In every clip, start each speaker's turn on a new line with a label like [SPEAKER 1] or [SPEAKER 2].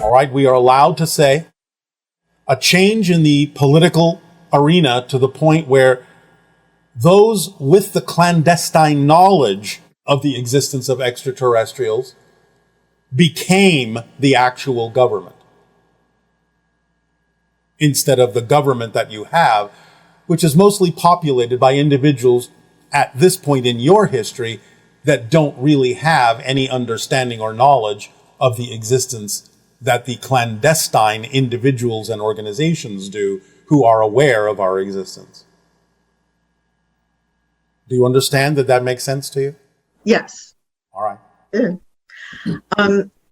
[SPEAKER 1] All right, we are allowed to say a change in the political arena to the point where those with the clandestine knowledge of the existence of extraterrestrials became the actual government instead of the government that you have, which is mostly populated by individuals at this point in your history that don't really have any understanding or knowledge of the existence that the clandestine individuals and organizations do who are aware of our existence. Do you understand that that makes sense to you?
[SPEAKER 2] Yes.
[SPEAKER 1] All right.
[SPEAKER 2] Good.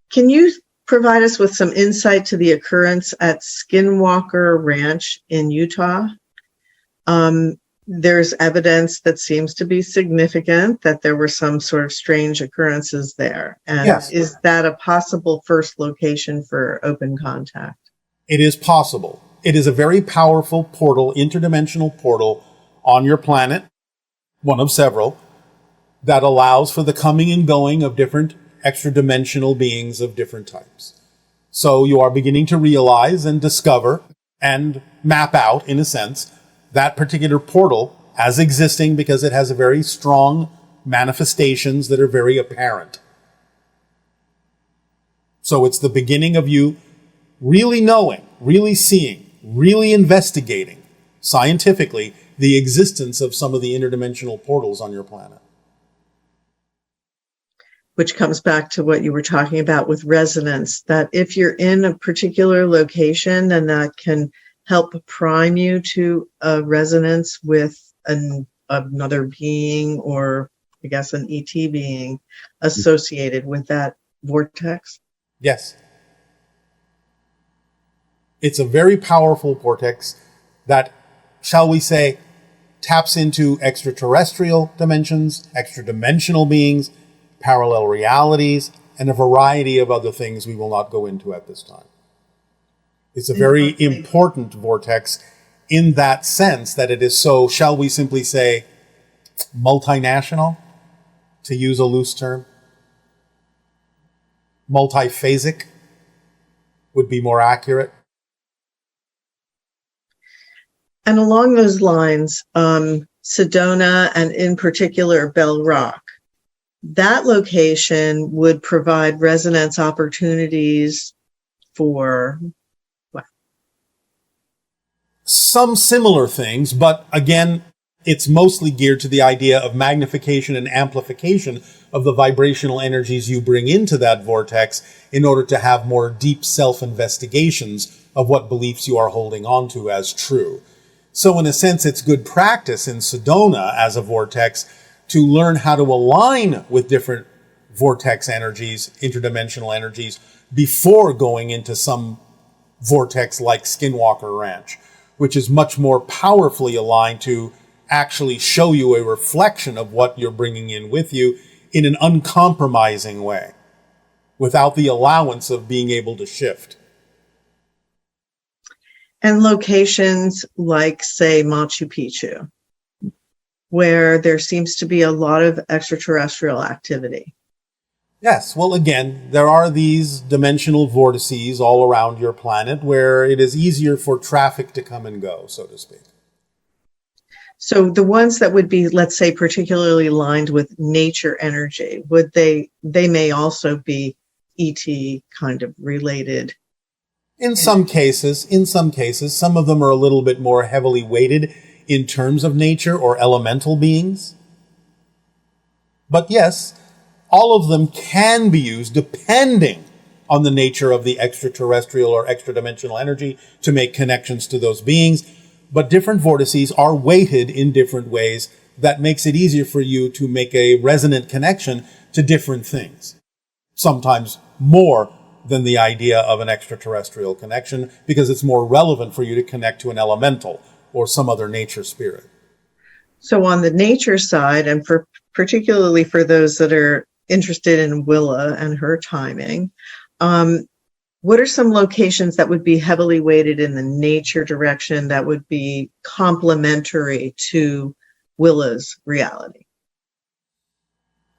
[SPEAKER 2] Can you provide us with some insight to the occurrence at Skinwalker Ranch in Utah? There's evidence that seems to be significant that there were some sort of strange occurrences there. And
[SPEAKER 1] yes.
[SPEAKER 2] Is that a possible first location for open contact?
[SPEAKER 1] It is possible. It is a very powerful portal, interdimensional portal on your planet, one of several, that allows for the coming and going of different extra-dimensional beings of different types. So you are beginning to realize and discover and map out, in a sense, that particular portal as existing because it has a very strong manifestations that are very apparent. So it's the beginning of you really knowing, really seeing, really investigating scientifically the existence of some of the interdimensional portals on your planet.
[SPEAKER 2] Which comes back to what you were talking about with resonance, that if you're in a particular location, then that can help prime you to a resonance with another being, or I guess an ET being associated with that vortex?
[SPEAKER 1] Yes. It's a very powerful vortex that, shall we say, taps into extraterrestrial dimensions, extra-dimensional beings, parallel realities, and a variety of other things we will not go into at this time. It's a very important vortex in that sense that it is so, shall we simply say, multinational, to use a loose term. Multiphasic would be more accurate.
[SPEAKER 2] And along those lines, Sedona and in particular Bell Rock, that location would provide resonance opportunities for what?
[SPEAKER 1] Some similar things, but again, it's mostly geared to the idea of magnification and amplification of the vibrational energies you bring into that vortex in order to have more deep self-investigations of what beliefs you are holding on to as true. So in a sense, it's good practice in Sedona as a vortex to learn how to align with different vortex energies, interdimensional energies, before going into some vortex like Skinwalker Ranch, which is much more powerfully aligned to actually show you a reflection of what you're bringing in with you in an uncompromising way, without the allowance of being able to shift.
[SPEAKER 2] And locations like, say, Machu Picchu, where there seems to be a lot of extraterrestrial activity.
[SPEAKER 1] Yes, well, again, there are these dimensional vortices all around your planet where it is easier for traffic to come and go, so to speak.
[SPEAKER 2] So the ones that would be, let's say, particularly lined with nature energy, would they may also be ET kind of related?
[SPEAKER 1] In some cases, some of them are a little bit more heavily weighted in terms of nature or elemental beings. But yes, all of them can be used depending on the nature of the extraterrestrial or extra-dimensional energy to make connections to those beings. But different vortices are weighted in different ways that makes it easier for you to make a resonant connection to different things. Sometimes more than the idea of an extraterrestrial connection, because it's more relevant for you to connect to an elemental or some other nature spirit.
[SPEAKER 2] So on the nature side, and particularly for those that are interested in Willa and her timing, what are some locations that would be heavily weighted in the nature direction that would be complementary to Willa's reality?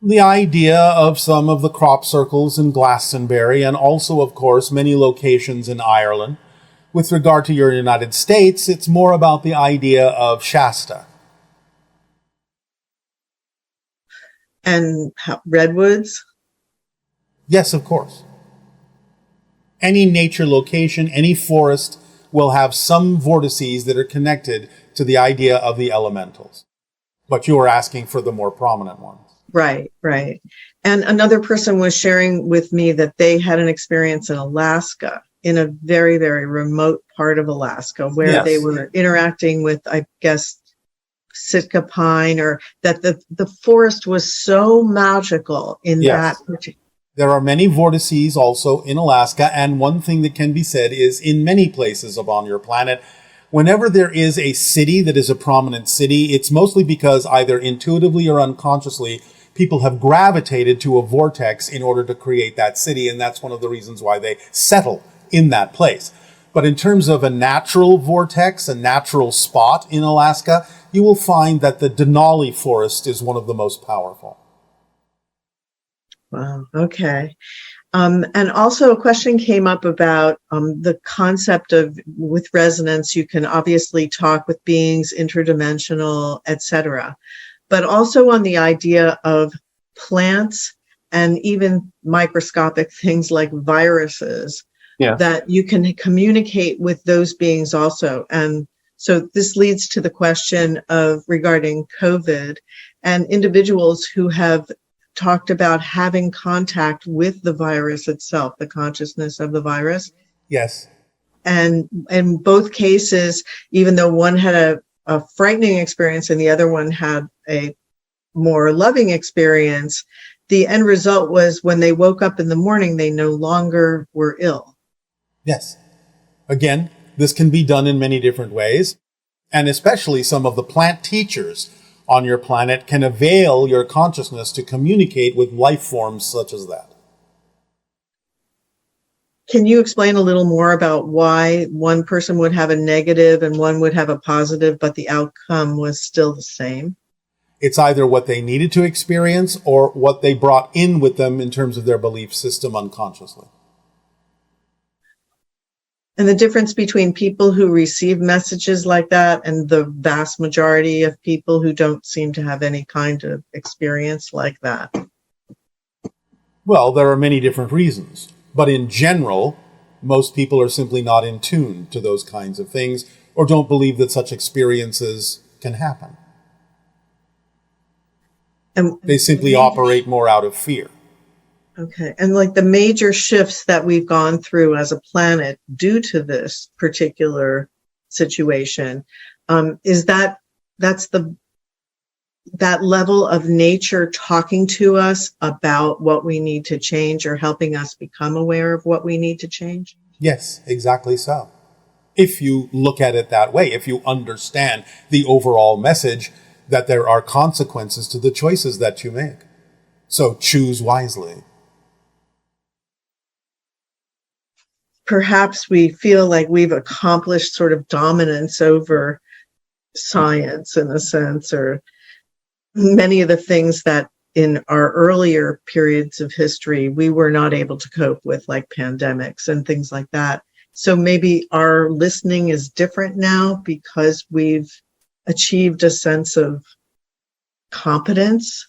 [SPEAKER 1] The idea of some of the crop circles in Glastonbury, and also, of course, many locations in Ireland. With regard to your United States, it's more about the idea of Shasta.
[SPEAKER 2] And redwoods?
[SPEAKER 1] Yes, of course. Any nature location, any forest will have some vortices that are connected to the idea of the elementals. But you were asking for the more prominent ones.
[SPEAKER 2] Right, right. And another person was sharing with me that they had an experience in Alaska, in a very, very remote part of Alaska, where they were interacting with, I guess, Sitka pine, or that the forest was so magical in that particular.
[SPEAKER 1] There are many vortices also in Alaska, and one thing that can be said is in many places upon your planet, whenever there is a city that is a prominent city, it's mostly because either intuitively or unconsciously, people have gravitated to a vortex in order to create that city, and that's one of the reasons why they settle in that place. But in terms of a natural vortex, a natural spot in Alaska, you will find that the Denali forest is one of the most powerful.
[SPEAKER 2] Wow, okay. And also a question came up about the concept of, with resonance, you can obviously talk with beings, interdimensional, etc. But also on the idea of plants and even microscopic things like viruses, that you can communicate with those beings also. And so this leads to the question of regarding COVID and individuals who have talked about having contact with the virus itself, the consciousness of the virus.
[SPEAKER 1] Yes.
[SPEAKER 2] And in both cases, even though one had a frightening experience and the other one had a more loving experience, the end result was when they woke up in the morning, they no longer were ill.
[SPEAKER 1] Yes. Again, this can be done in many different ways, and especially some of the plant teachers on your planet can avail your consciousness to communicate with life forms such as that.
[SPEAKER 2] Can you explain a little more about why one person would have a negative and one would have a positive, but the outcome was still the same?
[SPEAKER 1] It's either what they needed to experience or what they brought in with them in terms of their belief system unconsciously.
[SPEAKER 2] And the difference between people who receive messages like that and the vast majority of people who don't seem to have any kind of experience like that?
[SPEAKER 1] Well, there are many different reasons. But in general, most people are simply not in tune to those kinds of things or don't believe that such experiences can happen. And they simply operate more out of fear.
[SPEAKER 2] Okay. And like the major shifts that we've gone through as a planet due to this particular situation, is that level of nature talking to us about what we need to change or helping us become aware of what we need to change?
[SPEAKER 1] Yes, exactly so. If you look at it that way, if you understand the overall message that there are consequences to the choices that you make. So choose wisely.
[SPEAKER 2] Perhaps we feel like we've accomplished sort of dominance over science in a sense, or many of the things that in our earlier periods of history we were not able to cope with, like pandemics and things like that. So maybe our listening is different now because we've achieved a sense of competence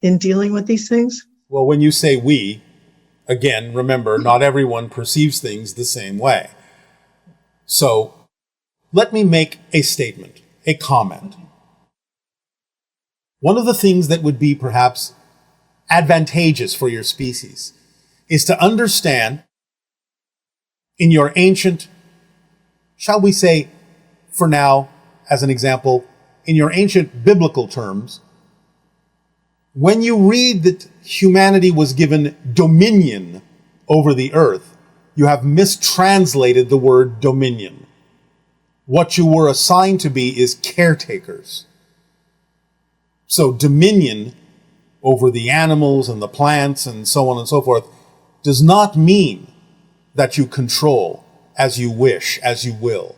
[SPEAKER 2] in dealing with these things.
[SPEAKER 1] Well, when you say we, again, remember, not everyone perceives things the same way. So let me make a statement, a comment. One of the things that would be perhaps advantageous for your species is to understand in your ancient, shall we say, for now, as an example, in your ancient biblical terms, when you read that humanity was given dominion over the earth, you have mistranslated the word dominion. What you were assigned to be is caretakers. So dominion over the animals and the plants and so on and so forth does not mean that you control as you wish, as you will.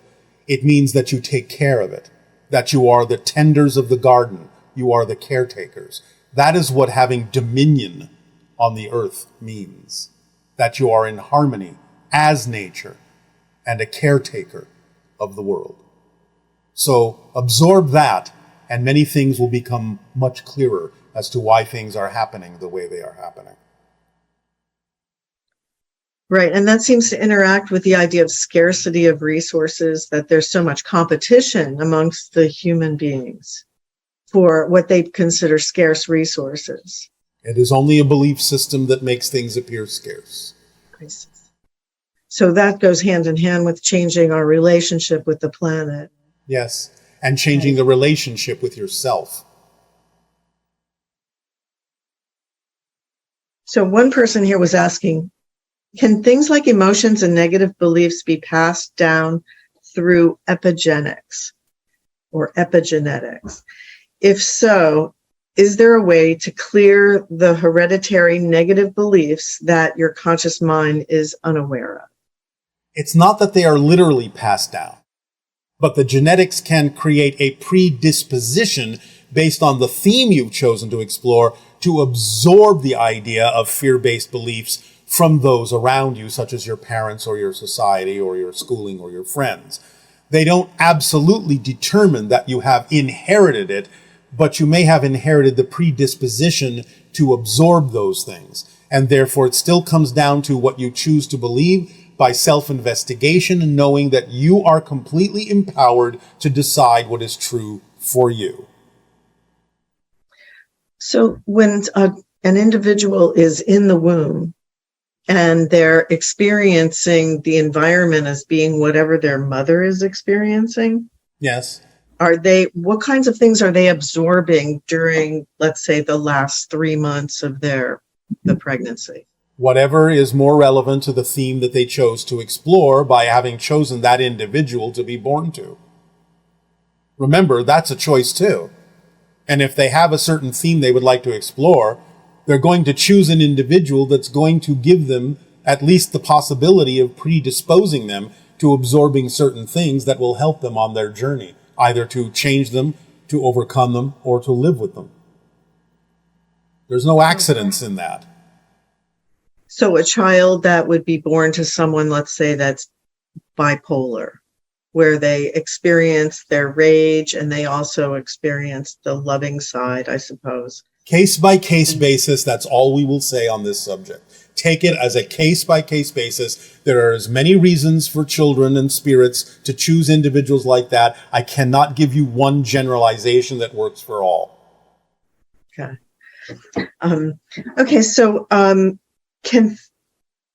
[SPEAKER 1] It means that you take care of it, that you are the tenders of the garden, you are the caretakers. That is what having dominion on the earth means, that you are in harmony as nature and a caretaker of the world. So absorb that, and many things will become much clearer as to why things are happening the way they are happening.
[SPEAKER 2] Right, and that seems to interact with the idea of scarcity of resources, that there's so much competition amongst the human beings for what they consider scarce resources.
[SPEAKER 1] It is only a belief system that makes things appear scarce.
[SPEAKER 2] So that goes hand in hand with changing our relationship with the planet.
[SPEAKER 1] Yes, and changing the relationship with yourself.
[SPEAKER 2] So one person here was asking, can things like emotions and negative beliefs be passed down through epigenetics or epigenetics? If so, is there a way to clear the hereditary negative beliefs that your conscious mind is unaware of?
[SPEAKER 1] It's not that they are literally passed down, but the genetics can create a predisposition based on the theme you've chosen to explore to absorb the idea of fear-based beliefs from those around you, such as your parents or your society or your schooling or your friends. They don't absolutely determine that you have inherited it, but you may have inherited the predisposition to absorb those things. And therefore, it still comes down to what you choose to believe by self-investigation and knowing that you are completely empowered to decide what is true for you.
[SPEAKER 2] So when an individual is in the womb and they're experiencing the environment as being whatever their mother is experiencing,
[SPEAKER 1] Yes.
[SPEAKER 2] what kinds of things are they absorbing during, let's say, the last 3 months of the pregnancy?
[SPEAKER 1] Whatever is more relevant to the theme that they chose to explore by having chosen that individual to be born to. Remember, that's a choice too. And if they have a certain theme they would like to explore, they're going to choose an individual that's going to give them at least the possibility of predisposing them to absorbing certain things that will help them on their journey, either to change them, to overcome them, or to live with them. There's no accidents in that.
[SPEAKER 2] So a child that would be born to someone, let's say, that's bipolar, where they experience their rage and they also experience the loving side, I suppose.
[SPEAKER 1] Case-by-case basis, that's all we will say on this subject. Take it as a case-by-case basis. There are as many reasons for children and spirits to choose individuals like that. I cannot give you one generalization that works for all.
[SPEAKER 2] Okay. So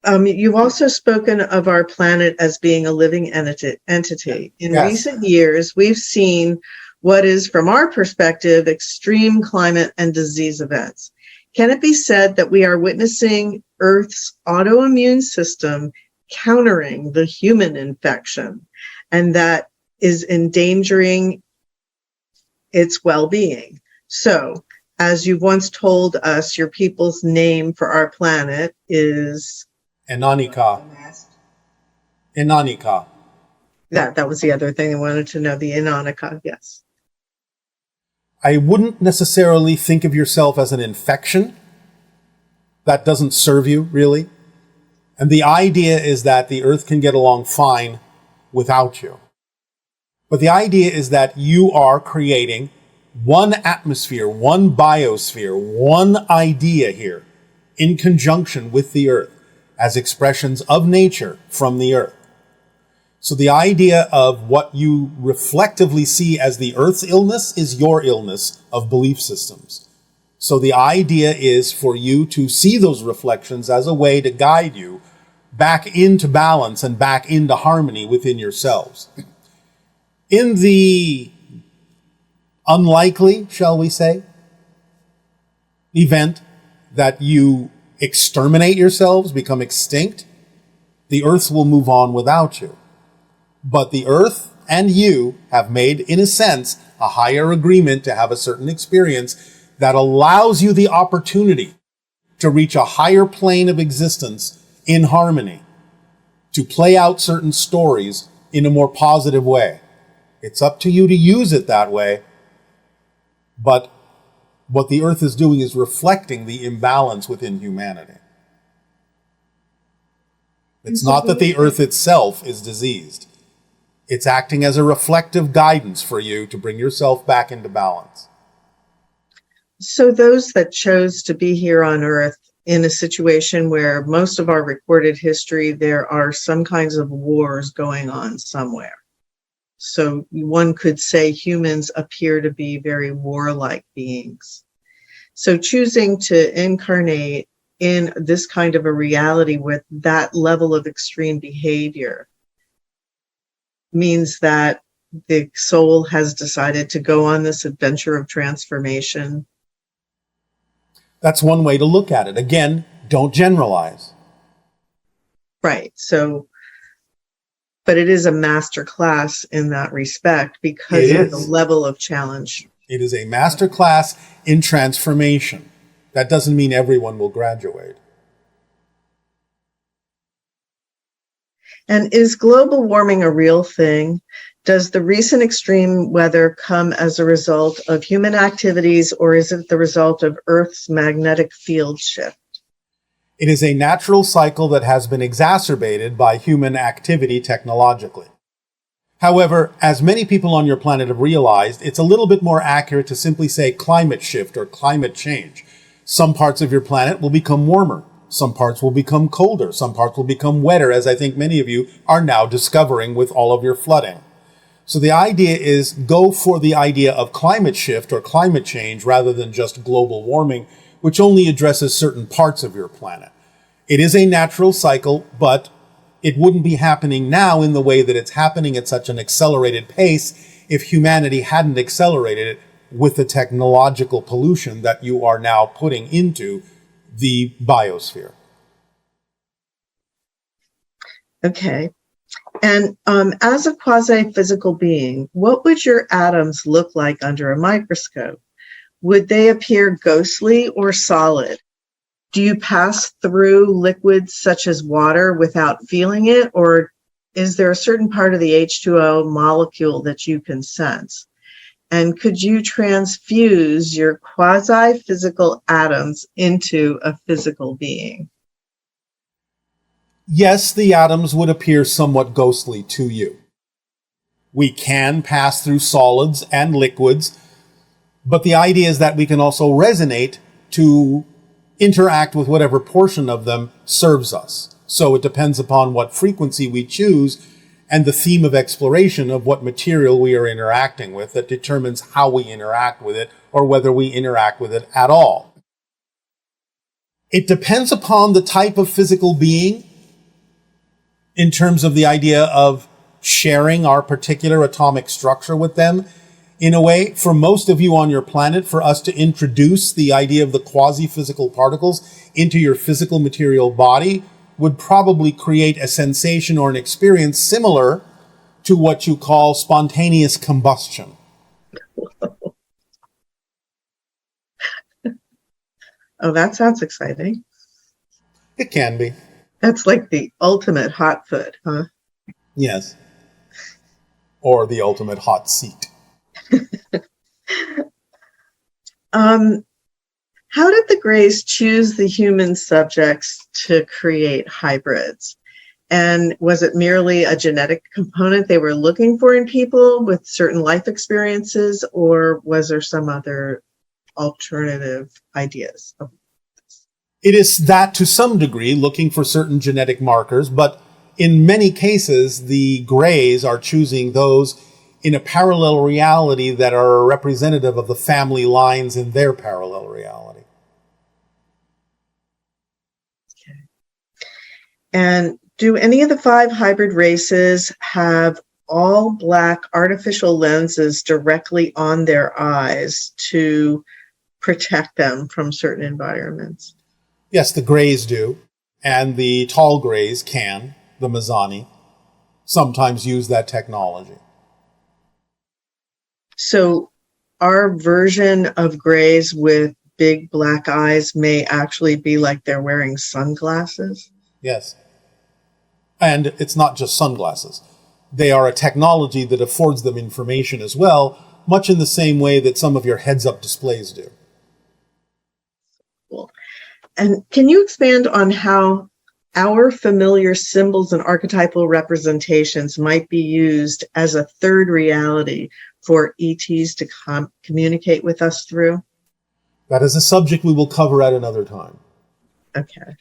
[SPEAKER 2] you've also spoken of our planet as being a living entity. In
[SPEAKER 1] Yes.
[SPEAKER 2] recent years, we've seen what is, from our perspective, extreme climate and disease events. Can it be said that we are witnessing Earth's autoimmune system countering the human infection, and that is endangering its well-being? So, as you once told us, your people's name for our planet is
[SPEAKER 1] Ananika. Ananika.
[SPEAKER 2] that was the other thing I wanted to know, the Anka, yes.
[SPEAKER 1] I wouldn't necessarily think of yourself as an infection. That doesn't serve you, really. And the idea is that the earth can get along fine without you. But the idea is that you are creating one atmosphere, one biosphere, one idea here in conjunction with the earth as expressions of nature from the earth. So the idea of what you reflectively see as the earth's illness is your illness of belief systems. So the idea is for you to see those reflections as a way to guide you back into balance and back into harmony within yourselves. In the unlikely, shall we say, event that you exterminate yourselves, become extinct, the earth will move on without you. But the earth and you have made, in a sense, a higher agreement to have a certain experience that allows you the opportunity to reach a higher plane of existence in harmony. to play out certain stories in a more positive way. It's up to you to use it that way, but what the earth is doing is reflecting the imbalance within humanity. It's not that the earth itself is diseased. It's acting as a reflective guidance for you to bring yourself back into balance.
[SPEAKER 2] So those that chose to be here on earth in a situation where most of our recorded history, there are some kinds of wars going on somewhere. So one could say humans appear to be very warlike beings. So choosing to incarnate in this kind of a reality with that level of extreme behavior means that the soul has decided to go on this adventure of transformation.
[SPEAKER 1] That's one way to look at it. Again, don't generalize.
[SPEAKER 2] Right. So, but it is a master class in that respect because of the level of challenge.
[SPEAKER 1] It is a master class in transformation. That doesn't mean everyone will graduate.
[SPEAKER 2] And is global warming a real thing? Does the recent extreme weather come as a result of human activities, or is it the result of Earth's magnetic field shift?
[SPEAKER 1] It is a natural cycle that has been exacerbated by human activity technologically. However, as many people on your planet have realized, it's a little bit more accurate to simply say climate shift or climate change. Some parts of your planet will become warmer. Some parts will become colder. Some parts will become wetter, as I think many of you are now discovering with all of your flooding. So the idea is go for the idea of climate shift or climate change rather than just global warming, which only addresses certain parts of your planet. It is a natural cycle, but it wouldn't be happening now in the way that it's happening at such an accelerated pace if humanity hadn't accelerated it with the technological pollution that you are now putting into the biosphere.
[SPEAKER 2] Okay. And as a quasi-physical being, what would your atoms look like under a microscope? Would they appear ghostly or solid? Do you pass through liquids such as water without feeling it, or is there a certain part of the H2O molecule that you can sense? And could you transfuse your quasi-physical atoms into a physical being?
[SPEAKER 1] Yes, the atoms would appear somewhat ghostly to you. We can pass through solids and liquids, but the idea is that we can also resonate to interact with whatever portion of them serves us. So it depends upon what frequency we choose and the theme of exploration of what material we are interacting with that determines how we interact with it or whether we interact with it at all. It depends upon the type of physical being in terms of the idea of sharing our particular atomic structure with them. In a way, for most of you on your planet, for us to introduce the idea of the quasi-physical particles into your physical material body would probably create a sensation or an experience similar to what you call spontaneous combustion.
[SPEAKER 2] Oh, that sounds exciting.
[SPEAKER 1] It can be.
[SPEAKER 2] That's like the ultimate hot foot, huh?
[SPEAKER 1] Yes. Or the ultimate hot seat.
[SPEAKER 2] How did the Greys choose the human subjects to create hybrids? And was it merely a genetic component they were looking for in people with certain life experiences, or was there some other alternative ideas?
[SPEAKER 1] It is that to some degree, looking for certain genetic markers, but in many cases, the Greys are choosing those in a parallel reality that are representative of the family lines in their parallel reality.
[SPEAKER 2] Okay. And do any of the 5 hybrid races have all black artificial lenses directly on their eyes to protect them from certain environments?
[SPEAKER 1] Yes, the Greys do, and the tall Greys can, the Mizani, sometimes use that technology.
[SPEAKER 2] So our version of Greys with big black eyes may actually be like they're wearing sunglasses?
[SPEAKER 1] Yes. And it's not just sunglasses. They are a technology that affords them information as well, much in the same way that some of your heads-up displays do.
[SPEAKER 2] Cool. And can you expand on how our familiar symbols and archetypal representations might be used as a third reality for ETs to communicate with us through?
[SPEAKER 1] That is a subject we will cover at another time.
[SPEAKER 2] Okay.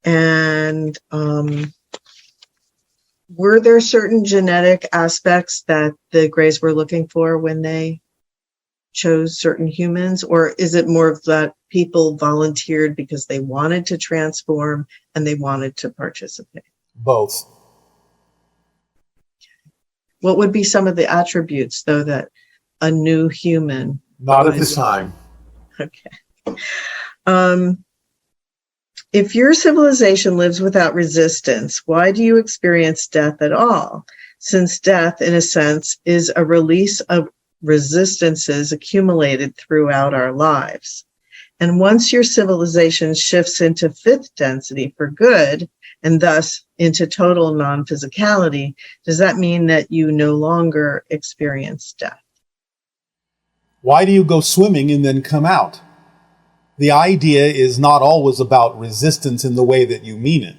[SPEAKER 2] And were there certain genetic aspects that the Greys were looking for when they chose certain humans, or is it more of that people volunteered because they wanted to transform and they wanted to participate?
[SPEAKER 1] Both.
[SPEAKER 2] What would be some of the attributes, though, that a new human?
[SPEAKER 1] Not at this time.
[SPEAKER 2] Okay. If your civilization lives without resistance, why do you experience death at all? Since death, in a sense, is a release of resistances accumulated throughout our lives. And once your civilization shifts into fifth density for good, and thus into total non-physicality, does that mean that you no longer experience death?
[SPEAKER 1] Why do you go swimming and then come out? The idea is not always about resistance in the way that you mean it.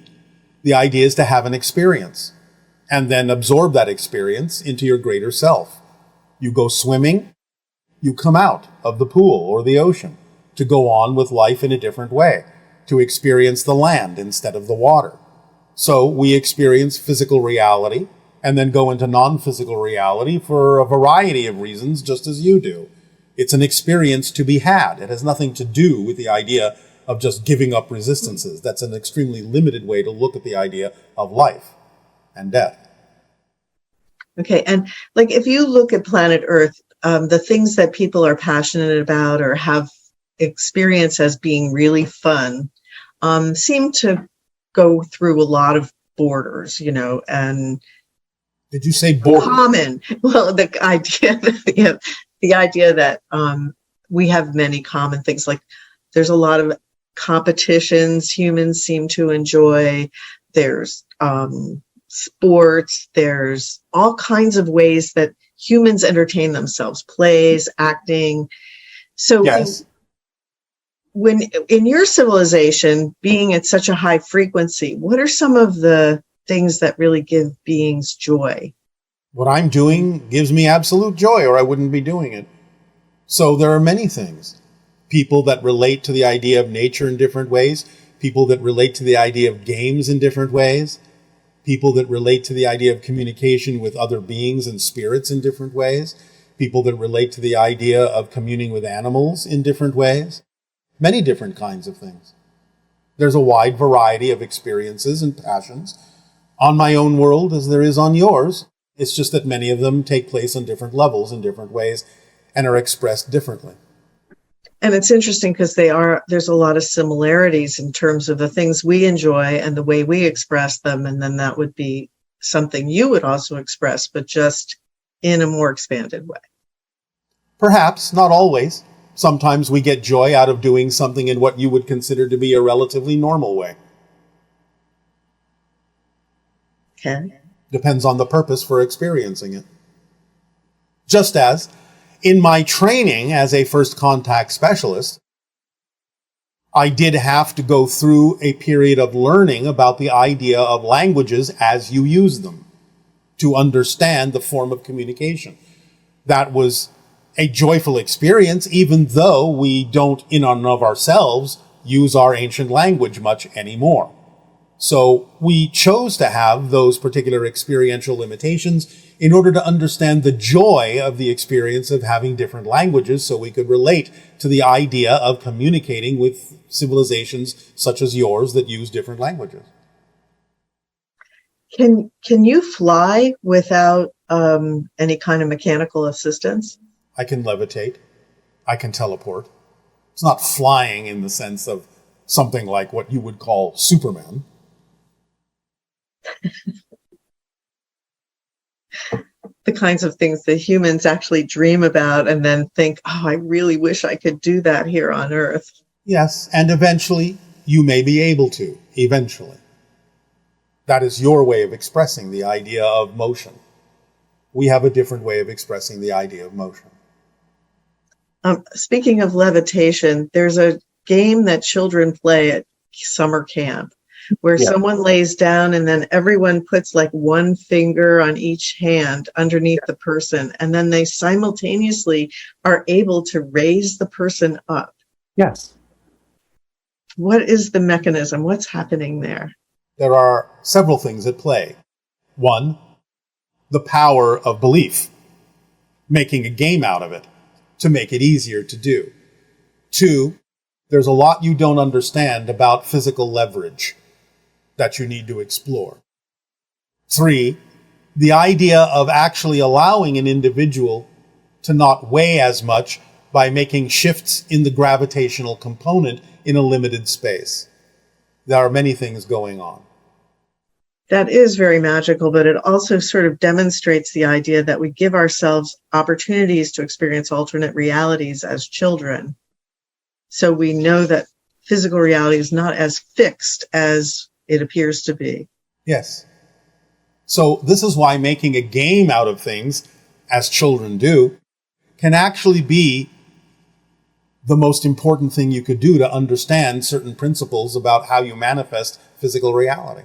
[SPEAKER 1] The idea is to have an experience and then absorb that experience into your greater self. You go swimming, you come out of the pool or the ocean to go on with life in a different way, to experience the land instead of the water. So we experience physical reality and then go into non-physical reality for a variety of reasons, just as you do. It's an experience to be had. It has nothing to do with the idea of just giving up resistances. That's an extremely limited way to look at the idea of life and death.
[SPEAKER 2] Okay, and like if you look at planet Earth, the things that people are passionate about or have experienced as being really fun seem to go through a lot of borders, you know, and
[SPEAKER 1] did you say borders?
[SPEAKER 2] Common. Well, the idea that we have many common things, like there's a lot of competitions humans seem to enjoy. There's sports. There's all kinds of ways that humans entertain themselves, plays, acting. So
[SPEAKER 1] yes.
[SPEAKER 2] When in your civilization, being at such a high frequency, what are some of the things that really give beings joy?
[SPEAKER 1] What I'm doing gives me absolute joy, or I wouldn't be doing it. So there are many things. People that relate to the idea of nature in different ways, people that relate to the idea of games in different ways, people that relate to the idea of communication with other beings and spirits in different ways, people that relate to the idea of communing with animals in different ways, many different kinds of things. There's a wide variety of experiences and passions on my own world as there is on yours. It's just that many of them take place on different levels in different ways and are expressed differently.
[SPEAKER 2] And it's interesting because there's a lot of similarities in terms of the things we enjoy and the way we express them. And then that would be something you would also express, but just in a more expanded way.
[SPEAKER 1] Perhaps, not always. Sometimes we get joy out of doing something in what you would consider to be a relatively normal way.
[SPEAKER 2] Okay.
[SPEAKER 1] Depends on the purpose for experiencing it. Just as, in my training as a first contact specialist, I did have to go through a period of learning about the idea of languages as you use them, to understand the form of communication. That was a joyful experience, even though we don't, in and of ourselves, use our ancient language much anymore. So we chose to have those particular experiential limitations in order to understand the joy of the experience of having different languages, so we could relate to the idea of communicating with civilizations such as yours that use different languages.
[SPEAKER 2] Can you fly without any kind of mechanical assistance?
[SPEAKER 1] I can levitate. I can teleport. It's not flying in the sense of something like what you would call Superman.
[SPEAKER 2] The kinds of things that humans actually dream about and then think, oh, I really wish I could do that here on Earth.
[SPEAKER 1] Yes, and eventually you may be able to, eventually. That is your way of expressing the idea of motion. We have a different way of expressing the idea of motion.
[SPEAKER 2] Speaking of levitation, there's a game that children play at summer camp where someone lays down and then everyone puts like one finger on each hand underneath the person, and then they simultaneously are able to raise the person up.
[SPEAKER 3] Yes.
[SPEAKER 2] What is the mechanism? What's happening there?
[SPEAKER 1] There are several things at play. One, the power of belief, making a game out of it to make it easier to do. Two, there's a lot you don't understand about physical leverage that you need to explore. Three, the idea of actually allowing an individual to not weigh as much by making shifts in the gravitational component in a limited space. There are many things going on.
[SPEAKER 2] That is very magical, but it also sort of demonstrates the idea that we give ourselves opportunities to experience alternate realities as children. So we know that physical reality is not as fixed as it appears to be.
[SPEAKER 1] Yes. So this is why making a game out of things, as children do, can actually be the most important thing you could do to understand certain principles about how you manifest physical reality.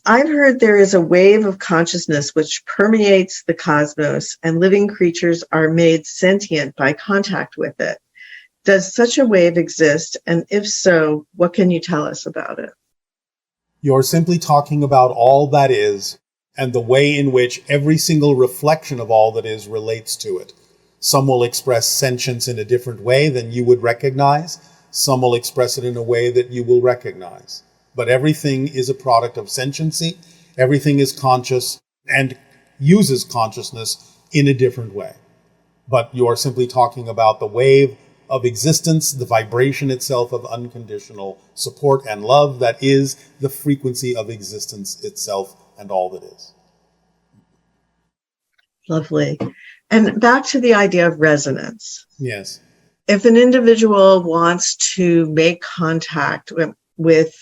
[SPEAKER 2] I've heard there is a wave of consciousness which permeates the cosmos, and living creatures are made sentient by contact with it. Does such a wave exist? And if so, what can you tell us about it?
[SPEAKER 1] You're simply talking about all that is and the way in which every single reflection of all that is relates to it. Some will express sentience in a different way than you would recognize. Some will express it in a way that you will recognize. But everything is a product of sentiency. Everything is conscious and uses consciousness in a different way. But you are simply talking about the wave of existence, the vibration itself of unconditional support and love that is the frequency of existence itself and all that is.
[SPEAKER 2] Lovely. And back to the idea of resonance.
[SPEAKER 1] Yes.
[SPEAKER 2] If an individual wants to make contact with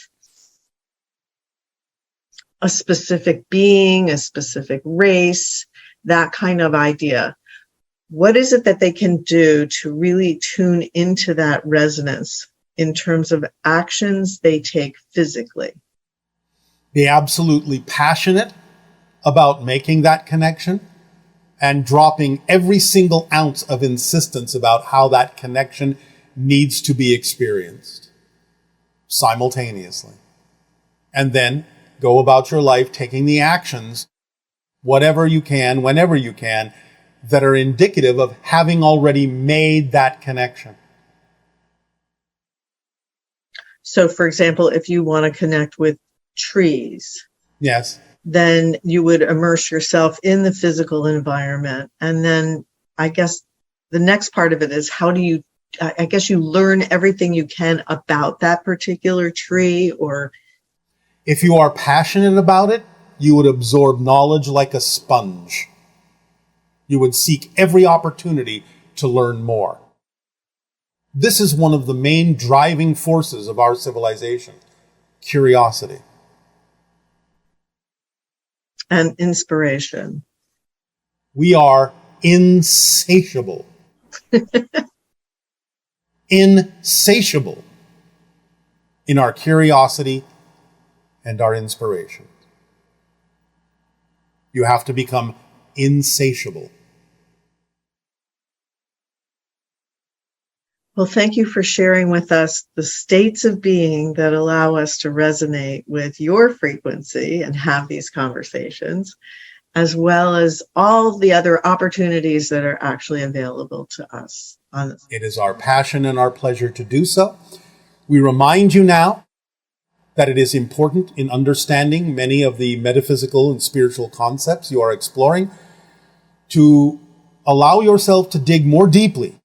[SPEAKER 2] a specific being, a specific race, that kind of idea, what is it that they can do to really tune into that resonance in terms of actions they take physically?
[SPEAKER 1] Be absolutely passionate about making that connection and dropping every single ounce of insistence about how that connection needs to be experienced simultaneously. And then go about your life taking the actions, whatever you can, whenever you can, that are indicative of having already made that connection.
[SPEAKER 2] So, for example, if you want to connect with trees,
[SPEAKER 1] yes,
[SPEAKER 2] then you would immerse yourself in the physical environment. And then I guess the next part of it is I guess you learn everything you can about that particular tree. Or
[SPEAKER 1] if you are passionate about it, you would absorb knowledge like a sponge. You would seek every opportunity to learn more. This is one of the main driving forces of our civilization, curiosity.
[SPEAKER 2] and inspiration.
[SPEAKER 1] We are insatiable. Insatiable in our curiosity and our inspiration. You have to become insatiable.
[SPEAKER 2] Well, thank you for sharing with us the states of being that allow us to resonate with your frequency and have these conversations, as well as all the other opportunities that are actually available to us.
[SPEAKER 1] It is our passion and our pleasure to do so. We remind you now that it is important in understanding many of the metaphysical and spiritual concepts you are exploring to allow yourself to dig more deeply,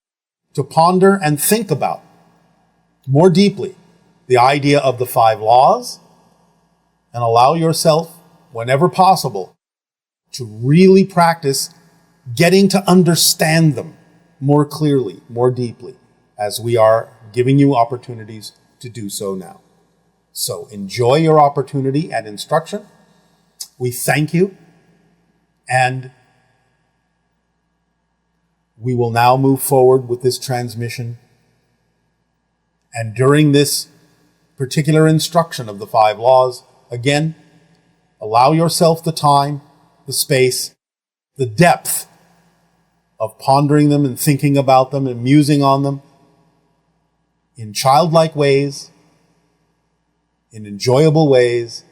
[SPEAKER 1] to ponder and think about more deeply the idea of the 5 laws, and allow yourself, whenever possible, to really practice getting to understand them more clearly, more deeply, as we are giving you opportunities to do so now. So enjoy your opportunity at instruction. We thank you, and we will now move forward with this transmission. And during this particular instruction of the 5 laws, again, allow yourself the time, the space, the depth of pondering them and thinking about them and musing on them in childlike ways, in enjoyable ways,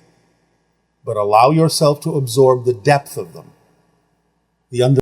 [SPEAKER 1] but allow yourself to absorb the depth of them, the